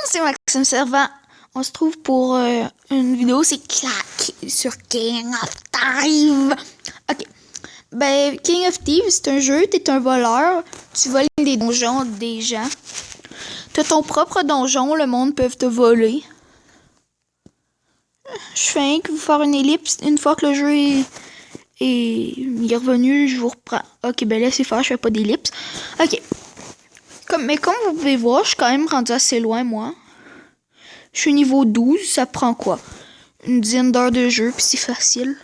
c'est Maxime Servant. On se trouve pour une vidéo, c'est clac sur King of Thieves. Ok. Ben, King of Thieves, c'est un jeu, t'es un voleur, tu voles des donjons des gens. T'as ton propre donjon, le monde peut te voler. Je fais rien que vous faire une ellipse. Une fois que le jeu est revenu, je vous reprends. Ok, ben laissez faire, je fais pas d'ellipse. Ok. Mais comme vous pouvez voir, je suis quand même rendu assez loin, moi. Je suis niveau 12, ça prend quoi? Une dizaine d'heures de jeu, puis c'est facile.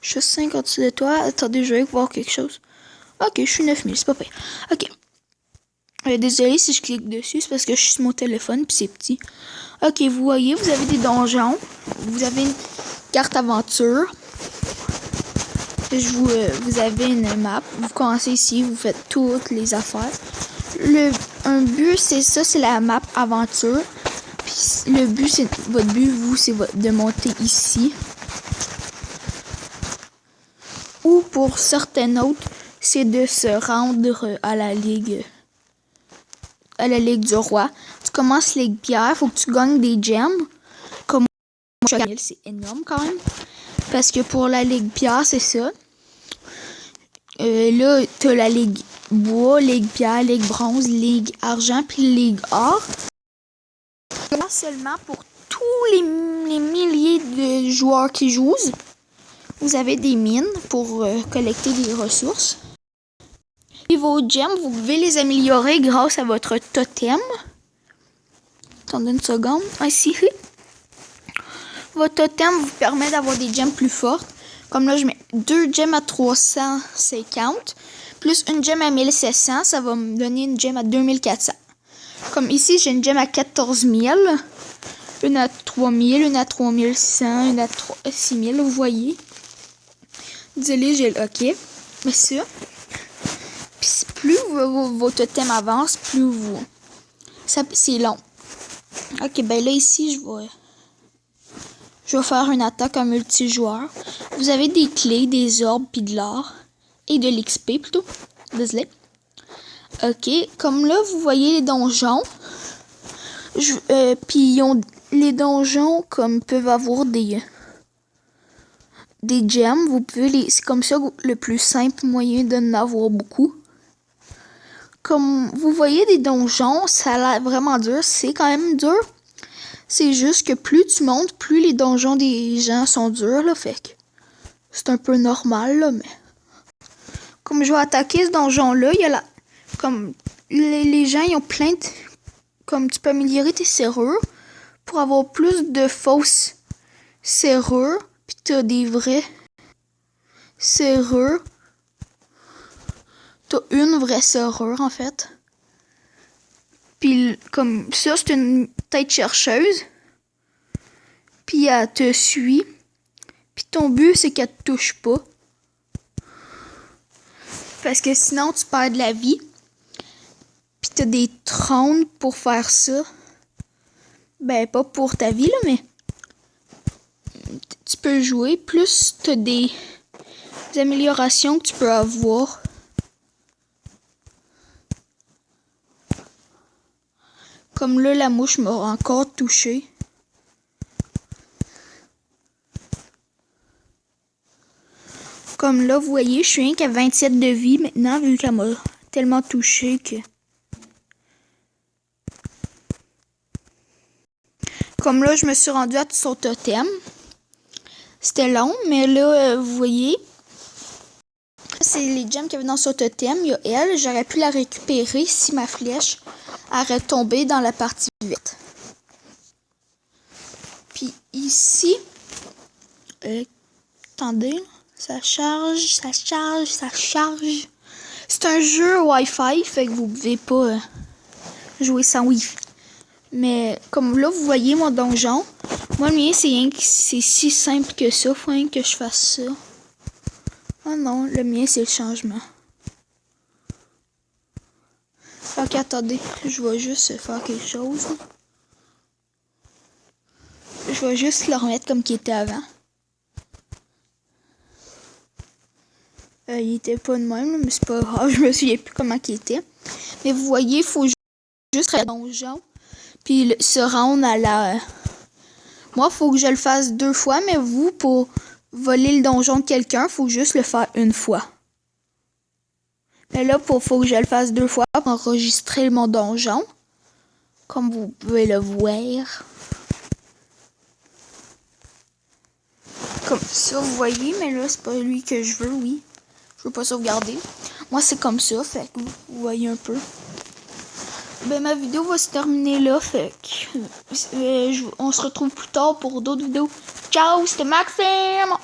Je suis 56 de toi. Attendez, je vais voir quelque chose. Ok, je suis 9000, c'est pas pire. Ok. Désolé si je clique dessus, c'est parce que je suis sur mon téléphone, puis c'est petit. Ok, vous voyez, vous avez des donjons. Vous avez une carte aventure. Vous avez une map. Vous commencez ici, vous faites toutes les affaires. Un but, c'est ça, c'est la map aventure. Puis le but, c'est votre but, vous, c'est de monter ici. Ou pour certaines autres, c'est de se rendre à la ligue du roi. Tu commences Ligue Pierre, faut que tu gagnes des gemmes. Comme moi, c'est énorme quand même. Parce que pour la Ligue Pierre, c'est ça. Là, t'as la Ligue Bois, Ligue Pierre, Ligue Bronze, Ligue Argent, puis Ligue Or. Seulement pour tous les milliers de joueurs qui jouent. Vous avez des mines pour collecter des ressources. Et vos gemmes, vous pouvez les améliorer grâce à votre totem. Attendez une seconde. Ici. Votre totem vous permet d'avoir des gemmes plus fortes. Comme là, je mets 2 gemmes à 350. Plus une gemme à 1700. Ça va me donner une gemme à 2400. Comme ici, j'ai une gemme à 14000. Une à 3000, une à 3600, une à 6000. Vous voyez. Désolé, j'ai le OK. Mais ça. Puis plus vos totems avancent, plus vous... c'est long. Ok, ben là, ici, je vais faire une attaque en multijoueur. Vous avez des clés, des orbes, puis de l'or. Et de l'XP, plutôt. Désolé. Ok, comme là, vous voyez les donjons. Puis les donjons, comme, peuvent avoir des gemmes. Vous pouvez c'est comme ça le plus simple moyen d'en avoir beaucoup. Comme vous voyez des donjons, ça a l'air vraiment dur. C'est quand même dur. C'est juste que plus tu montes, plus les donjons des gens sont durs, là. Fait que c'est un peu normal, là, mais... Comme je vais attaquer ce donjon-là, il y a comme les gens, ils ont plein de... Comme tu peux améliorer tes serrures pour avoir plus de fausses serrures. Puis t'as des vraies serrures. T'as une vraie serrure, en fait. Puis comme ça, c'est une tête chercheuse. Puis elle te suit. Puis ton but, c'est qu'elle te touche pas. Parce que sinon, tu perds de la vie. Puis t'as des trônes pour faire ça. Ben, pas pour ta vie, là, mais... Tu peux jouer. Plus t'as des améliorations que tu peux avoir. Comme là, la mouche m'a encore touché. Comme là, vous voyez, je suis rien qu'à 27 de vie maintenant, vu qu'elle m'a tellement touché que... Comme là, je me suis rendue à son totem. C'était long, mais là, vous voyez... C'est les gemmes qu'il y avait dans son totem. Il y a elle. J'aurais pu la récupérer si ma flèche aurait tombé dans la partie verte. Puis ici... attendez... Ça charge. C'est un jeu Wi-Fi, fait que vous pouvez pas jouer sans Wi-Fi. Mais comme là, vous voyez mon donjon. Moi, le mien, c'est si simple que ça. Faut rien que je fasse ça. Oh non, le mien, c'est le changement. Ok, attendez. Je vais juste faire quelque chose. Je vais juste le remettre comme qu'il était avant. Il était pas de même, mais c'est pas grave, je me souviens plus comment il était. Mais vous voyez, il faut juste faire le donjon. Puis se rendre à la... Moi, faut que je le fasse 2 fois, mais vous, pour voler le donjon de quelqu'un, faut juste le faire 1 fois. Mais là, faut que je le fasse 2 fois pour enregistrer mon donjon. Comme vous pouvez le voir. Comme ça, vous voyez, mais là, c'est pas lui que je veux, oui. Je veux pas sauvegarder. Moi, c'est comme ça, fait que vous voyez un peu. Ben, ma vidéo va se terminer là, fait que on se retrouve plus tard pour d'autres vidéos. Ciao, c'était Maxime!